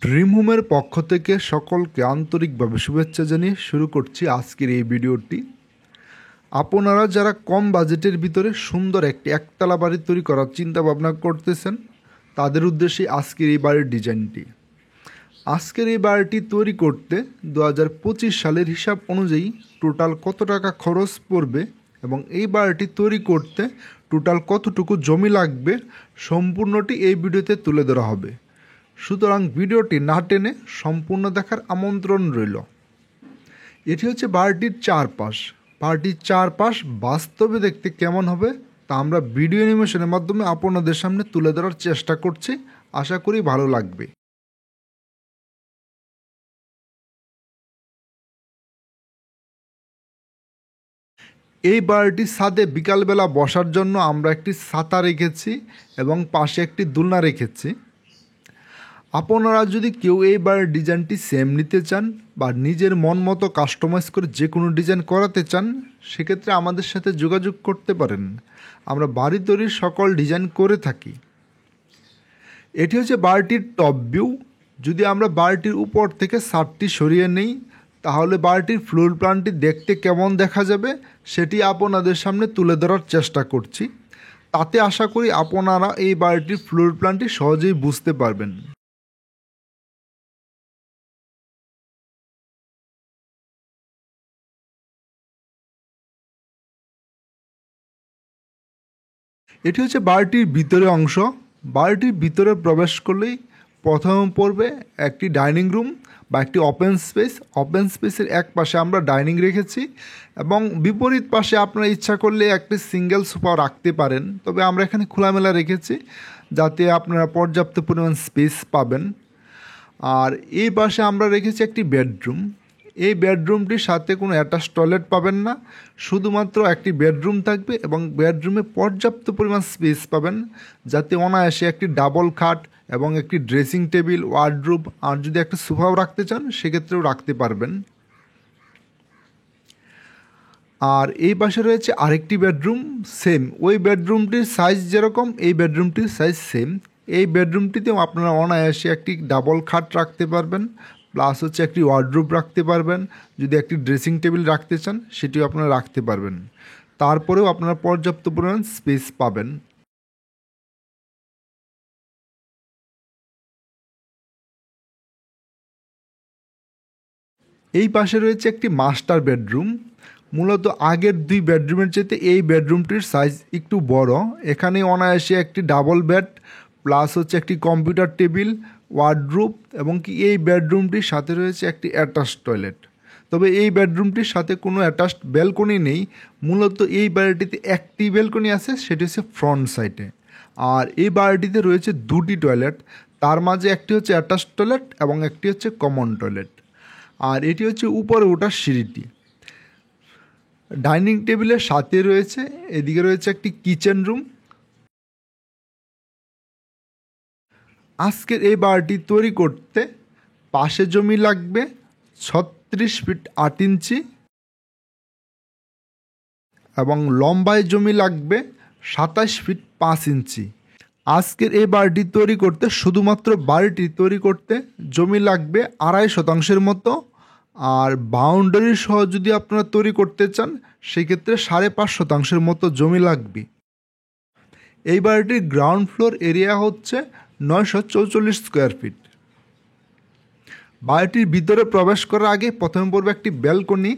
Dream হোমের পক্ষ থেকে সকলকে আন্তরিকভাবে শুভেচ্ছা জানিয়ে শুরু করছি আজকের এই ভিডিওটি। আপনারা যারা কম বাজেটের ভিতরে সুন্দর একটি একতলা বাড়ি তৈরি করার চিন্তা ভাবনা করতেছেন, তাদের উদ্দেশ্যে আজকের এই বাড়ির ডিজাইনটি। আজকের এই বাড়িটি তৈরি করতে 2025 সালের হিসাব অনুযায়ী টোটাল কত টাকা খরচ পড়বে এবং এই বাড়িটি তৈরি করতে টোটাল কতটুকু জমি লাগবে, সম্পূর্ণটি এই ভিডিওতে তুলে ধরা হবে। সুতরাং ভিডিওটি না টেনে সম্পূর্ণ দেখার আমন্ত্রণ রইল। এটি হচ্ছে বাড়িটির চারপাশ। বাড়িটির চারপাশ বাস্তবে দেখতে কেমন হবে তা আমরা ভিডিও অ্যানিমেশনের মাধ্যমে আপনাদের সামনে তুলে ধরার চেষ্টা করছি। আশা করি ভালো লাগবে। এই বাড়িটির ছাদে বিকালবেলা বসার জন্য আমরা একটি ছাতা রেখেছি এবং পাশে একটি দোলনা রেখেছি। আপনারা যদি কেউ এই বাড়ির ডিজাইনটি সেম নিতে চান বা নিজের মন মতো কাস্টমাইজ করে যে কোনো ডিজাইন করাতে চান, সেক্ষেত্রে আমাদের সাথে যোগাযোগ করতে পারেন। আমরা বাড়ি তৈরির সকল ডিজাইন করে থাকি। এটি হচ্ছে বাড়িটির টপ ভিউ। যদি আমরা বাড়িটির উপর থেকে ছাদটি সরিয়ে নেই, তাহলে বাড়িটির ফ্লোর প্ল্যানটি দেখতে কেমন দেখা যাবে সেটি আপনাদের সামনে তুলে ধরার চেষ্টা করছি। তাতে আশা করি আপনারা এই বাড়িটির ফ্লোর প্ল্যানটি সহজেই বুঝতে পারবেন। এটি হচ্ছে বাড়িটির ভিতরের অংশ। বাড়িটির ভিতরে প্রবেশ করলেই প্রথম পড়বে একটি ডাইনিং রুম বা একটি ওপেন স্পেস। ওপেন স্পেসের এক পাশে আমরা ডাইনিং রেখেছি এবং বিপরীত পাশে আপনারা ইচ্ছা করলে একটি সিঙ্গেল সোফা রাখতে পারেন, তবে আমরা এখানে খোলামেলা রেখেছি যাতে আপনারা পর্যাপ্ত পরিমাণ স্পেস পাবেন। আর এই পাশে আমরা রেখেছি একটি বেডরুম। এই বেডরুমটির সাথে কোনো অ্যাটাচ টয়লেট পাবেন না, শুধুমাত্র একটি বেডরুম থাকবে এবং বেডরুমে পর্যাপ্ত পরিমাণ স্পেস পাবেন যাতে অনায়াসে একটি ডাবল খাট এবং একটি ড্রেসিং টেবিল, ওয়ার্ডরোব আর যদি একটা সোফাও রাখতে চান সেক্ষেত্রেও রাখতে পারবেন। আর এই পাশে রয়েছে আরেকটি বেডরুম, সেম ওই বেডরুমটির সাইজ যেরকম এই বেডরুমটির সাইজ সেম। এই বেডরুমটিতেও আপনারা অনায়াসে একটি ডাবল খাট রাখতে পারবেন, প্লাস হচ্ছে একটি ওয়ার্ডরোব রাখতে পারবেন। যদি একটি ড্রেসিং টেবিল রাখতে চান সেটিও আপনারা রাখতে পারবেন। তারপরেও আপনারা পর্যাপ্ত পরিমাণ স্পেস পাবেন। এই পাশে রয়েছে একটি মাস্টার বেডরুম। মূলত আগের দুই বেডরুমের চেয়ে এই বেডরুমটির সাইজ একটু বড়। এখানে অনায়াসে একটি ডাবল বেড প্লাস হচ্ছে একটি কম্পিউটার টেবিল, ওয়ার্ডরোব এবং কি এই বেডরুমটির সাথে রয়েছে একটি অ্যাটাচ টয়লেট। তবে এই বেডরুমটির সাথে কোনো অ্যাটাচড ব্যালকনি নেই। মূলত এই বাড়িটিতে একটি ব্যালকনি আছে, সেটি হচ্ছে ফ্রন্ট সাইডে। আর এই বাড়িটিতে রয়েছে দুটি টয়লেট, তার মাঝে একটি হচ্ছে অ্যাটাচড টয়লেট এবং একটি হচ্ছে কমন টয়লেট। আর এটি হচ্ছে উপরে ওঠার সিঁড়িটি। ডাইনিং টেবিলের সাথে রয়েছে, এদিকে রয়েছে একটি কিচেন রুম। আজকের এই বাড়িটি তৈরি করতে পাশে জমি লাগবে 36 ফিট 8 ইঞ্চি এবং লম্বায় জমি লাগবে 27 ফিট 5 ইঞ্চি। আজকের এই বাড়িটি তৈরি করতে শুধুমাত্র বাড়িটি তৈরি করতে জমি লাগবে 2.5 শতাংশের মতো। আর বাউন্ডারি সহ যদি আপনারা তৈরি করতে চান সেক্ষেত্রে 5.5 শতাংশের মতো জমি লাগবে। এই বাড়িটির গ্রাউন্ড ফ্লোর এরিয়া হচ্ছে 944 স্কোয়ার ফিট। বাড়িটির ভিতরে প্রবেশ করার আগে প্রথমে পড়বে একটি ব্যালকনি,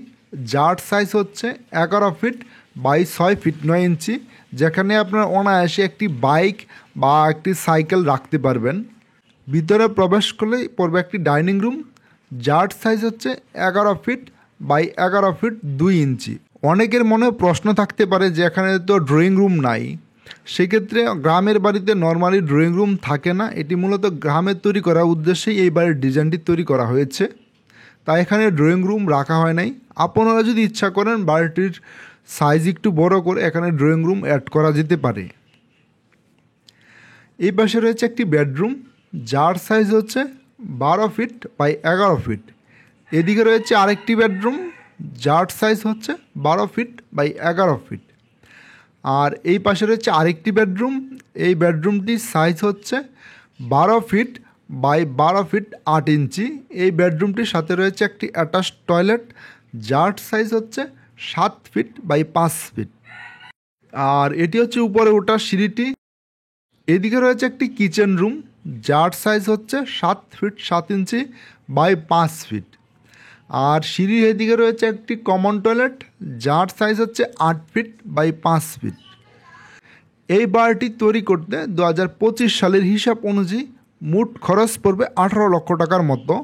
যার সাইজ হচ্ছে 11 ফিট বাই 6 ফিট 9 ইঞ্চি, যেখানে আপনার অনায়াসে একটি বাইক বা একটি সাইকেল রাখতে পারবেন। ভিতরে প্রবেশ করলেই পড়বে একটি ডাইনিং রুম, যার সাইজ হচ্ছে 11 ফিট বাই 11 ফিট 2 ইঞ্চি। অনেকের মনে প্রশ্ন থাকতে পারে যে এখানে তো ড্রয়িং রুম নাই। সেক্ষেত্রে গ্রামের বাড়িতে নর্মালি ড্রয়িং রুম থাকে না। এটি মূলত গ্রামের তৈরি করার উদ্দেশ্যেই এই বাড়ির ডিজাইনটি তৈরি করা হয়েছে, তাই এখানে ড্রয়িং রুম রাখা হয় নাই। আপনারা যদি ইচ্ছা করেন বাড়িটির সাইজ একটু বড় করে এখানে ড্রয়িং রুম অ্যাড করা যেতে পারে। এই পাশে রয়েছে একটি বেডরুম, যার সাইজ হচ্ছে 12 ফিট বাই 11 ফিট। এদিকে রয়েছে আরেকটি বেডরুম, যার সাইজ হচ্ছে 12 ফিট বাই 11 ফিট। আর এই পাশে রয়েছে আরেকটি বেডরুম, এই বেডরুমটির সাইজ হচ্ছে 12 ফিট বাই 12 ফিট 8 ইঞ্চি। এই বেডরুমটির সাথে রয়েছে একটি অ্যাটাচ টয়লেট, যার সাইজ হচ্ছে 7 ফিট বাই 5 ফিট। আর এটি হচ্ছে উপরে ওঠার সিঁড়িটি। এদিকে রয়েছে একটি কিচেন রুম, যার সাইজ হচ্ছে 7 ফিট 7 ইঞ্চি বাই 5 ফিট। আর সিঁড়ির এদিকে রয়েছে একটি কমন টয়লেট, যার সাইজ হচ্ছে 8 ফিট বাই 5 ফিট। এই বাড়িটি তৈরি করতে 2025 সালের হিসাব অনুযায়ী মোট খরচ পড়বে 18 লক্ষ টাকার মতো।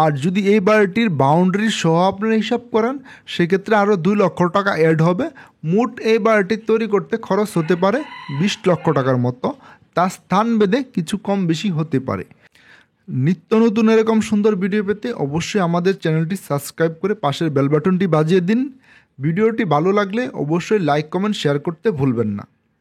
আর যদি এই বাড়িটির বাউন্ডারি সহ আপনারা হিসাব করেন, সেক্ষেত্রে আরও 2 লক্ষ টাকা অ্যাড হবে। মোট এই বাড়িটি তৈরি করতে খরচ হতে পারে 20 লক্ষ টাকার মতো। তার স্থান ভেদে কিছু কম বেশি হতে পারে। নিত্য নতুন এরকম সুন্দর ভিডিও পেতে অবশ্যই আমাদের চ্যানেলটি সাবস্ক্রাইব করে পাশের বেল বাটনটি বাজিয়ে দিন। ভিডিওটি ভালো লাগলে অবশ্যই লাইক কমেন্ট শেয়ার করতে ভুলবেন না।